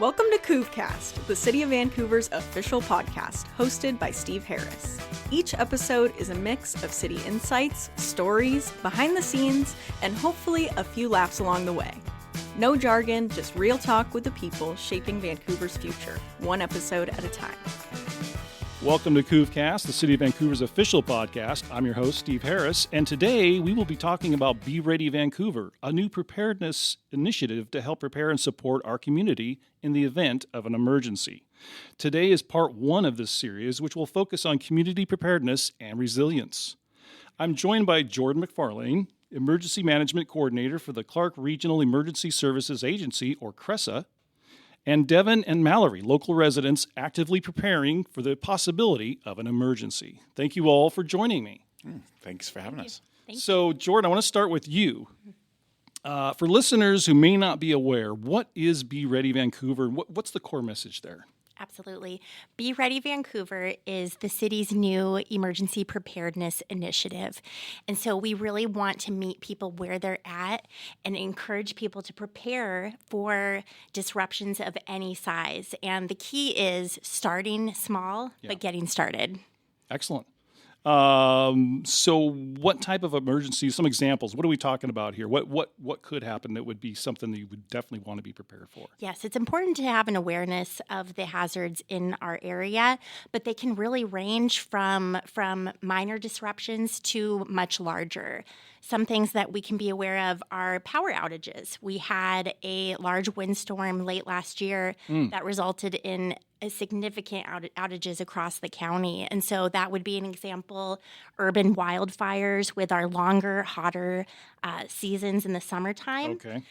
Welcome to CouveCast, the City of Vancouver's official podcast, hosted by Steve Harris. Each episode is a mix of city insights, stories, behind the scenes, and hopefully a few laughs along the way. No jargon, just real talk with the people shaping Vancouver's future, one episode at a time. Welcome to CouveCast, the City of Vancouver's official podcast. I'm your host, Steve Harris, and today we will be talking about Be Ready Vancouver, a new preparedness initiative to help prepare and support our community in the event of an emergency. Today is part one of this series, which will focus on community preparedness and resilience. I'm joined by Jordan Macfarlane, Emergency Management Coordinator for the Clark Regional Emergency Services Agency, or CRESA, and Devon and Mallorie, local residents actively preparing for the possibility of an emergency. Thank you all for joining me. Thanks for having us. So, Jordan, I want to start with you. For listeners who may not be aware, what is Be Ready Vancouver? What's the core message there? Absolutely. Be Ready Vancouver is the city's new emergency preparedness initiative. And so we really want to meet people where they're at and encourage people to prepare for disruptions of any size. And the key is starting small, but getting started. Excellent. So what type of emergencies, some examples, what are we talking about here? What could happen that would be something that you would definitely want to be prepared for? Yes, it's important to have an awareness of the hazards in our area, but they can really range from minor disruptions to much larger. Some things that we can be aware of are power outages. We had a large windstorm late last year that resulted in significant outages across the county. And so that would be an example. Urban wildfires with our longer, hotter seasons in the summertime. Okay.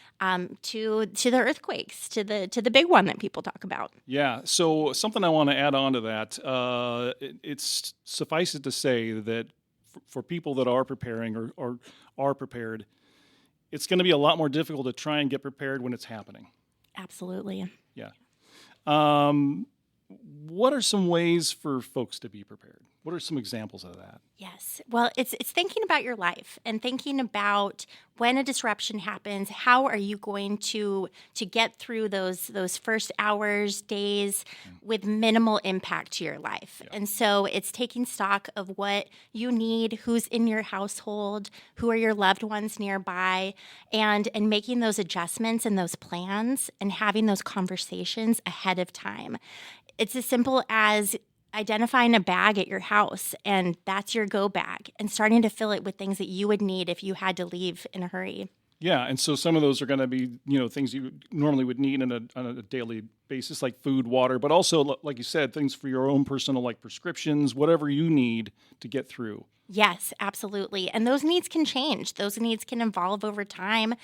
To the earthquakes, to the big one that people talk about. Yeah. So something I want to add on to that, it's suffice it to say that for people that are preparing or are prepared, it's going to be a lot more difficult to try and get prepared when it's happening. Absolutely. Yeah. What are some ways for folks to be prepared? What are some examples of that? Yes. Well, it's thinking about your life and thinking about when a disruption happens, how are you going to get through those first hours, days with minimal impact to your life. Yeah. And so it's taking stock of what you need, who's in your household, who are your loved ones nearby, and making those adjustments and those plans and having those conversations ahead of time. It's as simple as identifying a bag at your house, and that's your go bag, and starting to fill it with things that you would need if you had to leave in a hurry. Yeah, and so some of those are going to be, things you normally would need on a daily basis, like food, water, but also, like you said, things for your own personal, like prescriptions, whatever you need to get through. Yes, absolutely. And those needs can change. Those needs can evolve over time.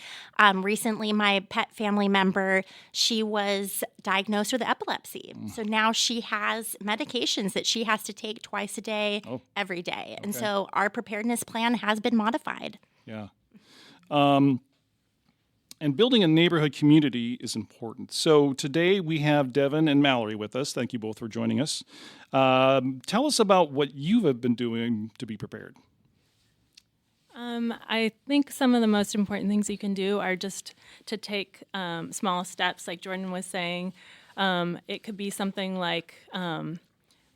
Recently, my pet family member, she was diagnosed with epilepsy. So now she has medications that she has to take twice a day, every day. Okay. And so our preparedness plan has been modified. Yeah. And building a neighborhood community is important. So today we have Devon and Mallorie with us. Thank you both for joining us. Tell us about what you have been doing to be prepared. I think some of the most important things you can do are just to take small steps, like Jordan was saying. It could be something like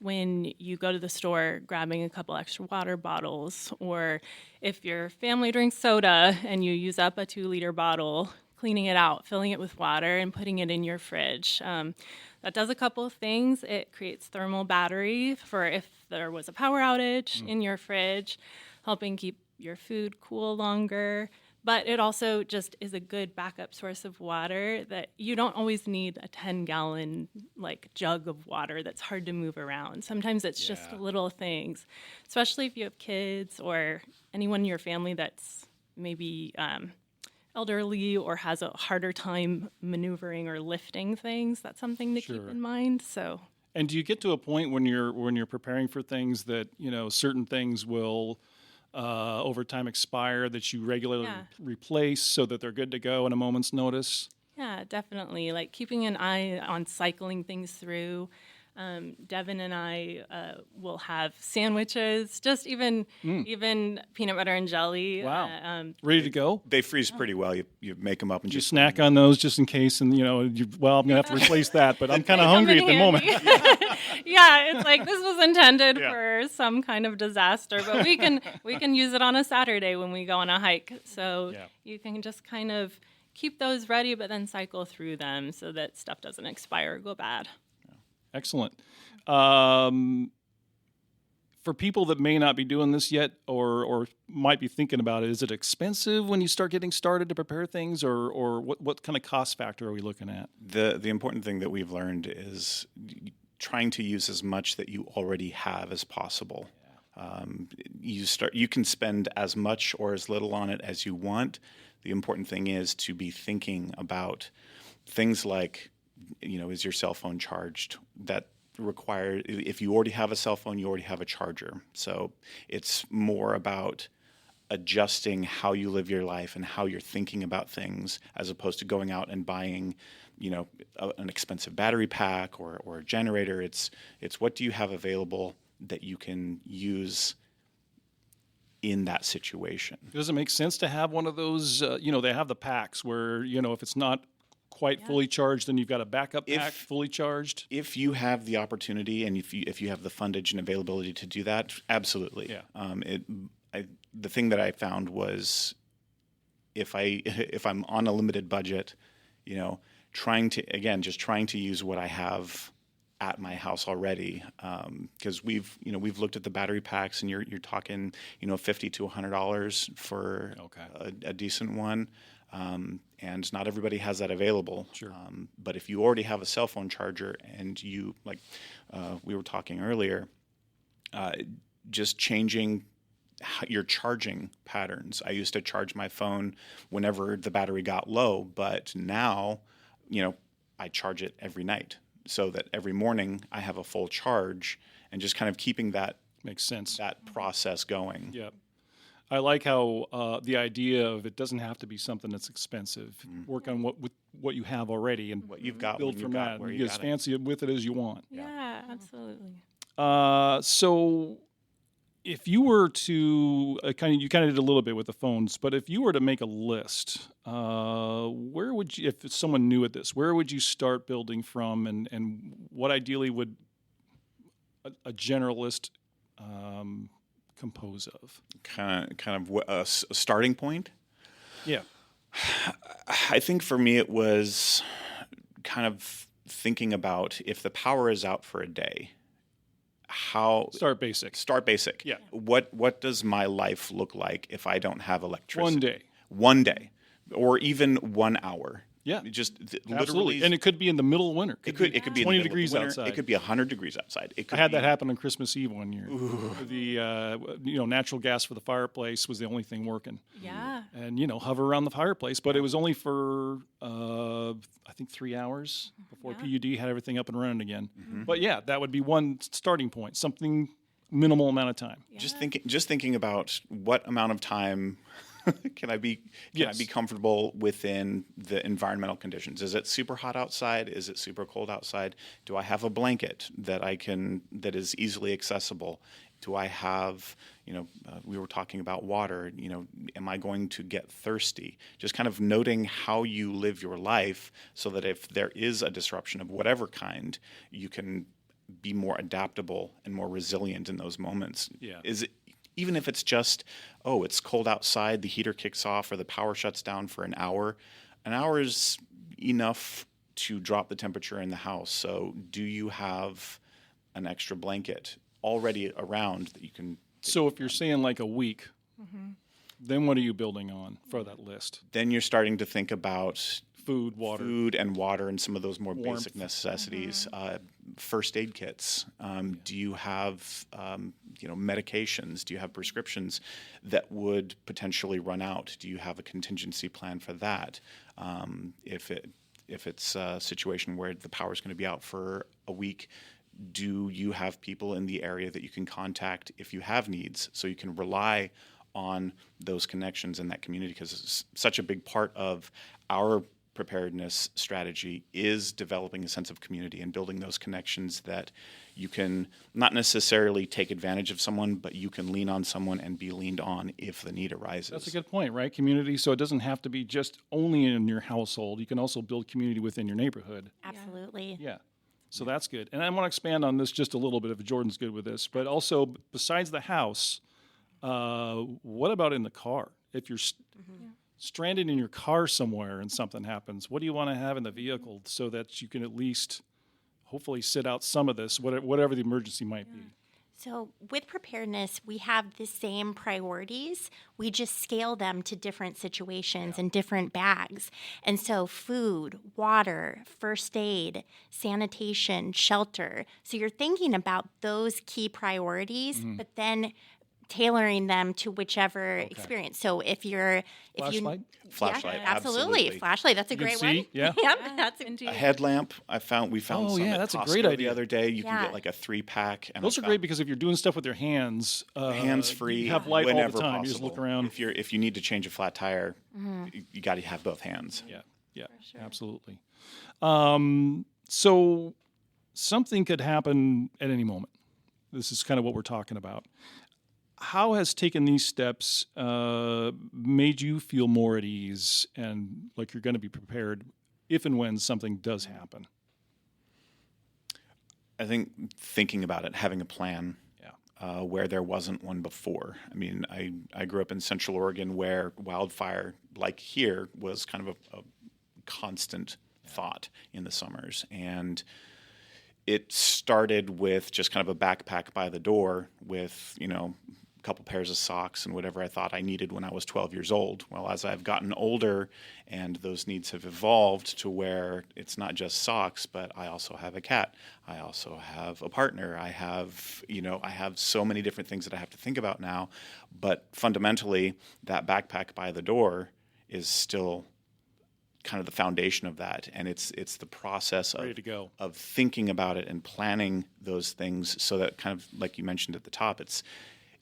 when you go to the store, grabbing a couple extra water bottles, or if your family drinks soda and you use up a 2-liter bottle, cleaning it out, filling it with water, and putting it in your fridge. That does a couple of things. It creates thermal battery for if there was a power outage in your fridge, helping keep your food cool longer. But it also just is a good backup source of water that you don't always need a 10-gallon jug of water that's hard to move around. Sometimes it's just little things, especially if you have kids or anyone in your family that's maybe elderly or has a harder time maneuvering or lifting things. That's something to keep in mind. So. And do you get to a point when you're preparing for things that certain things will over time expire that you regularly replace so that they're good to go in a moment's notice? Yeah, definitely. Like keeping an eye on cycling things through. Devon and I will have sandwiches, just even peanut butter and jelly. Wow. Ready to go? They freeze pretty well. You make them up and You just snack on those just in case, and I'm going to have to replace that, but I'm kind of hungry at the moment. Yeah, it's like this was intended for some kind of disaster, but we can use it on a Saturday when we go on a hike. So you can just kind of keep those ready, but then cycle through them so that stuff doesn't expire or go bad. Excellent. For people that may not be doing this yet or might be thinking about it, is it expensive when you start getting started to prepare things, or what kind of cost factor are we looking at? The important thing that we've learned is trying to use as much that you already have as possible. You can spend as much or as little on it as you want. The important thing is to be thinking about things like, is your cell phone charged? That require, if you already have a cell phone, you already have a charger. So it's more about adjusting how you live your life and how you're thinking about things, as opposed to going out and buying, an expensive battery pack or a generator. It's what do you have available that you can use in that situation. Does it make sense to have one of those, they have the packs where, if it's not quite fully charged, then you've got a backup pack fully charged? If you have the opportunity and if you have the fundage and availability to do that, absolutely. Yeah. The thing that I found was if I'm on a limited budget, trying to use what I have at my house already, because we've looked at the battery packs, and you're talking $50 to $100 for a decent one. And not everybody has that available. Sure. But if you already have a cell phone charger and we were talking earlier, just changing your charging patterns. I used to charge my phone whenever the battery got low, but now, I charge it every night so that every morning I have a full charge, and just kind of keeping that makes sense, that process going. Yeah. I like how the idea of it doesn't have to be something that's expensive. Work on what you have already and what you've got, build from that. You get as fancy with it as you want. Yeah, absolutely. So if you were to you kind of did a little bit with the phones, but if you were to make a list, where would you, if someone new at this, where would you start building from, and what ideally would a generalist compose of? Kind of a starting point? Yeah. I think for me it was kind of thinking about, if the power is out for a day, start basic. Yeah. What does my life look like if I don't have electricity? One day. Or even 1 hour. Yeah, just absolutely. Literally, and it could be in the middle of winter. It could be 20 in the degrees winter. outside. It could be 100 degrees outside. I had that happen on Christmas Eve one year. The natural gas for the fireplace was the only thing working. Yeah, and hover around the fireplace, but it was only for I think 3 hours before PUD had everything up and running again. Mm-hmm. But yeah, that would be one starting point. Something minimal amount of time. Yeah. Just thinking about what amount of time. Can I be comfortable within the environmental conditions? Is it super hot outside? Is it super cold outside? Do I have a blanket that is easily accessible? Do I have, we were talking about water, am I going to get thirsty? Just kind of noting how you live your life so that if there is a disruption of whatever kind, you can be more adaptable and more resilient in those moments. Yeah. Even if it's just, it's cold outside, the heater kicks off or the power shuts down for an hour is enough to drop the temperature in the house. So do you have an extra blanket already around that you can... So if you're saying like a week, then what are you building on for that list? Then you're starting to think about... Food and water and some of those more basic necessities. First aid kits. Do you have medications? Do you have prescriptions that would potentially run out? Do you have a contingency plan for that? If it's a situation where the power is going to be out for a week, do you have people in the area that you can contact if you have needs, so you can rely on those connections in that community? Because it's such a big part of our preparedness strategy is developing a sense of community and building those connections that you can not necessarily take advantage of someone, but you can lean on someone and be leaned on if the need arises. That's a good point, right? Community, so it doesn't have to be just only in your household. You can also build community within your neighborhood. Absolutely. Yeah. So that's good. And I want to expand on this just a little bit if Jordan's good with this. But also, besides the house, what about in the car? If you're stranded in your car somewhere and something happens, what do you want to have in the vehicle so that you can at least hopefully sit out some of this, whatever the emergency might be? So with preparedness, we have the same priorities. We just scale them to different situations and different bags. And so food, water, first aid, sanitation, shelter. So you're thinking about those key priorities, but then tailoring them to whichever experience. So if Flashlight? Flashlight, yeah, absolutely. Flashlight, that's a You can great see, one. yeah. That's A headlamp, we found Oh, some yeah, at that's a Costco great idea. the other day. You can Yeah. get like a 3-pack. And Those are great because if you're doing stuff with your hands, hands-free, you have light all whenever the time. possible. You just look around. If you need to change a flat tire, you got to have both hands. Yeah, absolutely. So something could happen at any moment. This is kind of what we're talking about. How has taking these steps made you feel more at ease and like you're going to be prepared if and when something does happen? I think thinking about it, having a plan, where there wasn't one before. I mean, I grew up in Central Oregon where wildfire, like here, was kind of a constant thought in the summers. And it started with just kind of a backpack by the door with, a couple pairs of socks and whatever I thought I needed when I was 12 years old. Well, as I've gotten older and those needs have evolved to where it's not just socks, but I also have a cat. I also have a partner. I have so many different things that I have to think about now. But fundamentally, that backpack by the door is still kind of the foundation of that. And it's the process of thinking about it and planning those things so that kind of like you mentioned at the top,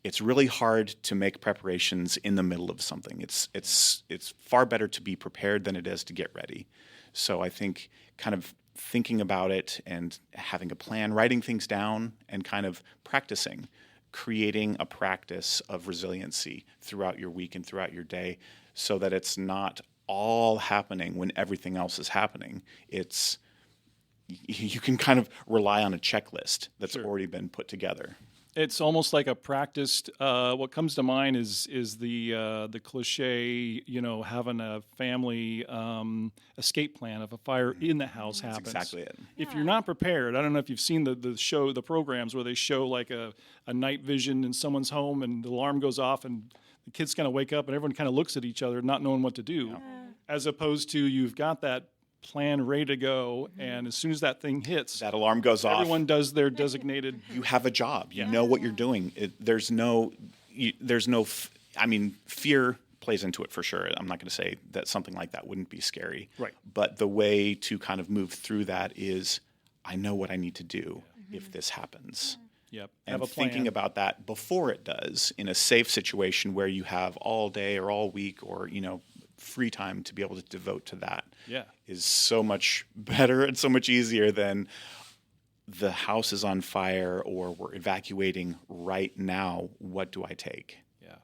it's really hard to make preparations in the middle of something. It's far better to be prepared than it is to get ready. So I think kind of thinking about it and having a plan, writing things down and kind of practicing, creating a practice of resiliency throughout your week and throughout your day so that it's not all happening when everything else is happening. You can kind of rely on a checklist that's already been put together. It's almost like a practiced. What comes to mind is the cliche, having a family escape plan if a fire in the house happens. That's exactly it. If you're not prepared, I don't know if you've seen the programs where they show like a night vision in someone's home and the alarm goes off and the kids kind of wake up and everyone kind of looks at each other not knowing what to do, as opposed to you've got that plan ready to go, and as soon as that thing hits, that alarm goes off. Everyone does their designated. You have a job. You know what you're doing. Fear plays into it for sure. I'm not going to say that something like that wouldn't be scary. Right. But the way to kind of move through that is, I know what I need to do if this happens. Yep. And have a plan. thinking about that before it does in a safe situation where you have all day or all week or, free time to be able to devote to that is so much better and so much easier than the house is on fire or we're evacuating right now. What do I take? Yeah.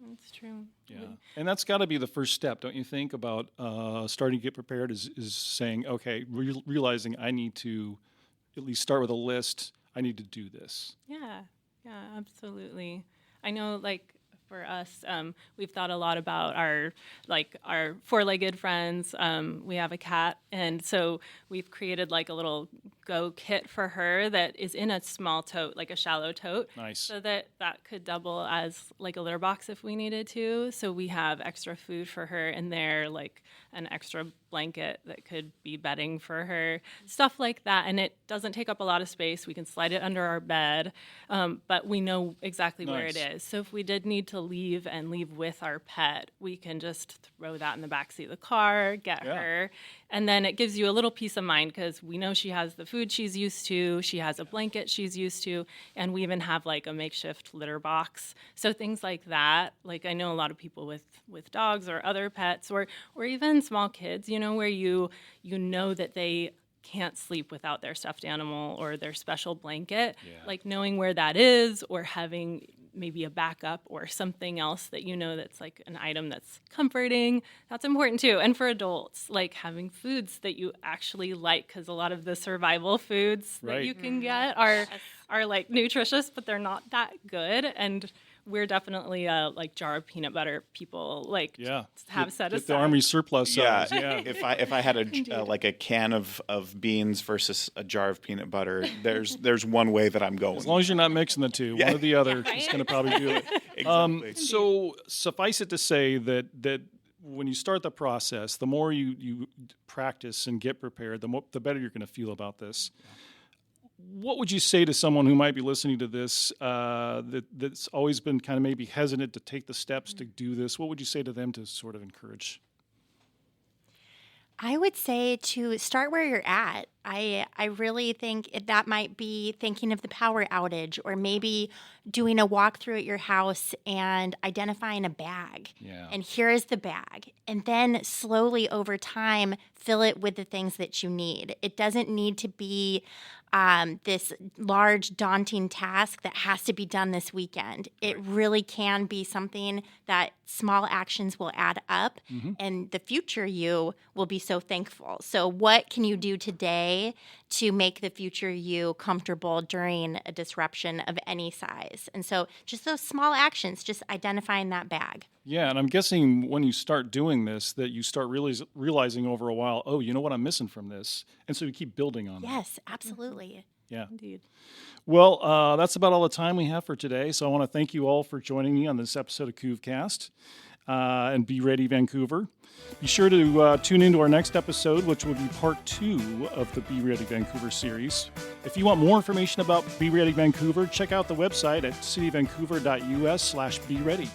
That's true. Yeah. And that's got to be the first step, don't you think, about starting to get prepared is saying, okay, realizing I need to at least start with a list. I need to do this. Yeah, absolutely. I know, for us, we've thought a lot about our four-legged friends. We have a cat, and so we've created a little go kit for her that is in a small tote, like a shallow tote. Nice. So that could double as a litter box if we needed to. So we have extra food for her in there, like an extra blanket that could be bedding for her, stuff like that. And it doesn't take up a lot of space. We can slide it under our bed, but we know exactly where it is. So if we did need to leave with our pet, we can just throw that in the backseat of the car, get her, and then it gives you a little peace of mind because we know she has the food food she's used to. She has a blanket she's used to. And we even have like a makeshift litter box. So things like that. Like I know a lot of people with dogs or other pets or even small kids, where you know that they can't sleep without their stuffed animal or their special blanket. Yeah. Like knowing where that is or having maybe a backup or something else that that's like an item that's comforting, that's important too. And for adults, like having foods that you actually like, because a lot of the survival foods that you can get are like nutritious, but they're not that good. And we're definitely like jar of peanut butter people. Like have set aside. The Army surplus size. Yeah. If I had a can of beans versus a jar of peanut butter, there's one way that I'm going. As long as you're not mixing the two, one or the other is going to probably do it. Exactly. So suffice it to say that when you start the process, the more you practice and get prepared, the better you're going to feel about this. What would you say to someone who might be listening to this that's always been kind of maybe hesitant to take the steps to do this? What would you say to them to sort of encourage? I would say to start where you're at. I really think that might be thinking of the power outage or maybe doing a walkthrough at your house and identifying a bag. Yeah. And here is the bag. And then slowly over time, fill it with the things that you need. It doesn't need to be this large, daunting task that has to be done this weekend. It really can be something that small actions will add up, and the future you will be so thankful. So what can you do today to make the future you comfortable during a disruption of any size? And so just those small actions, just identifying that bag. Yeah, and I'm guessing when you start doing this that you start realizing over a while, oh, you know what I'm missing from this? And so you keep building on that. Yes, absolutely. Yeah. Indeed. Well, that's about all the time we have for today. So I want to thank you all for joining me on this episode of CouveCast and Be Ready Vancouver. Be sure to tune into our next episode, which will be part 2 of the Be Ready Vancouver series. If you want more information about Be Ready Vancouver, check out the website at cityvancouver.us/beready.